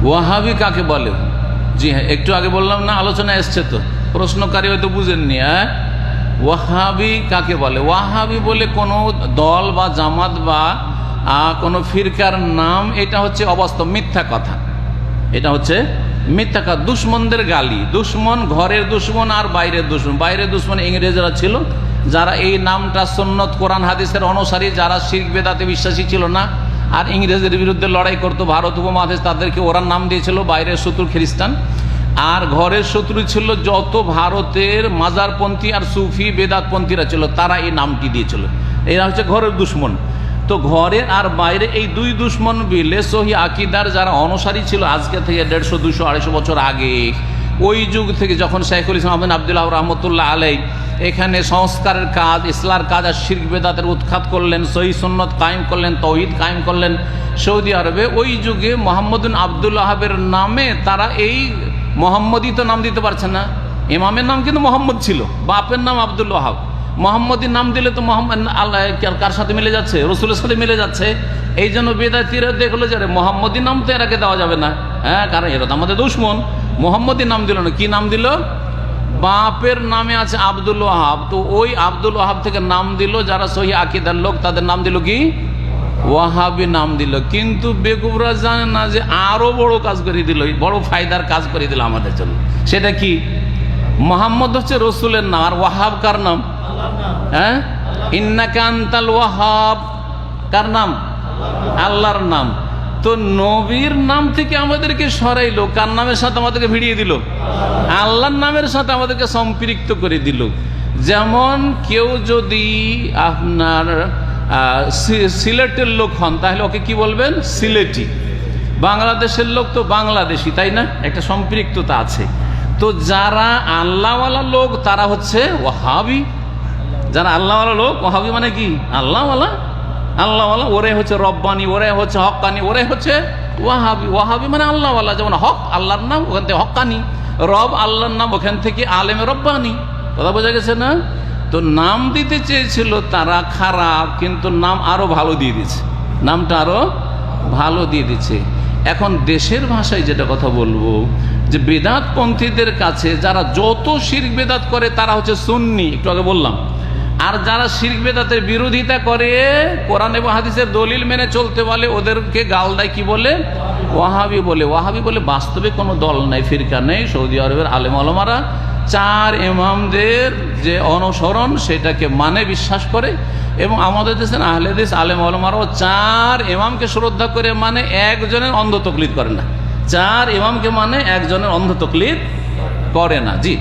ওয়াহাবি কাকে বলে? জি হ্যাঁ, একটু আগে বললাম না, আলোচনা এসছে তো, প্রশ্নকারী হয়তো বুঝেননি। ওয়াহাবি কাকে বলে? ওয়াহাবি বলে কোনো দল বা জামাত বা কোনো ফিরকার নাম, এটা হচ্ছে অবাস্তব, মিথ্যা কথা। এটা হচ্ছে মিথ্যা কথা, দুশ্মনদের গালি। দুশ্মন ঘরের দুশ্মন আর বাইরের দুশ্মন। বাইরের দুশ্মন ইংরেজরা ছিল, যারা এই নামটা সুন্নত কোরআন হাদিসের অনুসারী, যারা শিরক বেদাতে বিশ্বাসী ছিল না আর ইংরেজদের বিরুদ্ধে লড়াই করতো ভারত উপমহাদেশ, তাদেরকে ওরা নাম দিয়েছিল বাইরের শত্রু খ্রিস্টান। আর ঘরের শত্রু ছিল যত ভারতের মাজারপন্থী আর সুফি বেদাতপন্থীরা ছিল, তারা এই নামটি দিয়েছিল। এরা হচ্ছে ঘরের দুশ্মন। তো ঘরের আর বাইরে এই দুই দুশ্মন মিলে সহি আকিদার যারা অনুসারী ছিল, আজকে থেকে 150, 200, 250 বছর আগে, ওই যুগ থেকে যখন শাইখুল ইসলাম আবু আবদুল্লাহ রহমতুল্লাহ আলাই এখানে সংস্কারের কাজ, ইসলার কাজ আর শিরক বেদাতের উৎখাত করলেন, সহি সুন্নত কায়েম করলেন, তৌহিদ কায়েম করলেন সৌদি আরবে, ওই যুগে মোহাম্মদ বিন আবদুল ওয়াহাবের নামে তারা এই মোহাম্মদই তো নাম দিতে পারছে না। ইমামের নাম কিন্তু মোহাম্মদ ছিল, বাপের নাম আবদুল ওয়াহাব। মোহাম্মদী নাম দিলে তো মোহাম্মদ আল্লাহ কার সাথে মিলে যাচ্ছে? রসুলের সাথে মিলে যাচ্ছে। এই জন্য বেদাতীরা দেখলো যে মোহাম্মদী নাম তো এরাকে দেওয়া যাবে না, কারণ এরা তো আমাদের দুশমন। মোহাম্মদী নাম দিল না, কি নাম দিল? বাপের নামে আছে আবদুল ওয়াহাব, তো ওই আবদুল ওয়াহাব থেকে নাম দিল যারা সহি আকিদার লোক, তাদের নাম দিল কি? ওয়াহাবি নাম দিল। কিন্তু বেকুবরা জানে না যে আরো বড় কাজ করে দিল, বড় ফায়দার কাজ করে দিল আমাদের জন্য। সেটা কি? মোহাম্মদ হচ্ছে রসুলের নাম, আর ওয়াহাব কার নাম? ইন্নাকা আনতাল ওয়াহাব কার নাম? আল্লাহর নাম। তো নবীর নাম থেকে আমাদেরকে সরাইলো, কার নামের সাথে আমাদেরকে ভিড়িয়ে দিল? আল্লাহর নামের সাথে আমাদেরকে সম্পৃক্ত করে দিল। যেমন কেউ যদি আপনার সিলেটের লোক হন, তাহলে ওকে কি বলবেন? সিলেটি। বাংলাদেশের লোক তো বাংলাদেশি, তাই না? একটা সম্পৃক্ততা আছে। তো যারা আল্লাহওয়ালা লোক তারা হচ্ছে ওয়াহাবি। যারা আল্লাহওয়ালা লোক, ওয়াহাবি মানে কি? আল্লাহওয়ালা, আল্লাহওয়ালা। ওরে হচ্ছে রব্বানি, ওরে হচ্ছে হক্কানি, ওরে হচ্ছে ওয়াহাবি। ওয়াহাবি মানে আল্লাহওয়ালা। যেমন হক আল্লাহর নাম, ওখান থেকে হক্কানি। রব আল্লাহর নাম, ওখান থেকে আলেমে রব্বানি। কথা বোঝা গেছে না? তো নাম দিতে চেয়েছিল তারা খারাপ, কিন্তু নাম আরো ভালো দিয়ে দিচ্ছে, নামটা আরো ভালো দিয়ে দিচ্ছে। এখন দেশের ভাষায় যেটা কথা বলবো, যে বেদাতপন্থীদের কাছে যারা যত শিরক বেদাত করে তারা হচ্ছে সুন্নি, একটু আগে বললাম। আর যারা শিরক বেদাতের বিরোধিতা করে, কোরআন এবং হাদিসের দলিল মেনে চলতে বলে, ওদেরকে গাল দেয় কি বলে? ওয়াহাবি বলে। ওয়াহাবি বলে বাস্তবে কোনো দল নাই, ফিরকা নেই। সৌদি আরবের আলেম ওলামারা 4 ইমামদের যে অনুসরণ সেটাকে মানে, বিশ্বাস করে। এবং আমাদের দেশের আহলে হাদিস আলেম ওলামারাও 4 ইমামকে শ্রদ্ধা করে, মানে একজনের অন্ধ তকলিদ করে না। 4 ইমামকে মানে একজনের অন্ধ তকলিদ করে না। জি।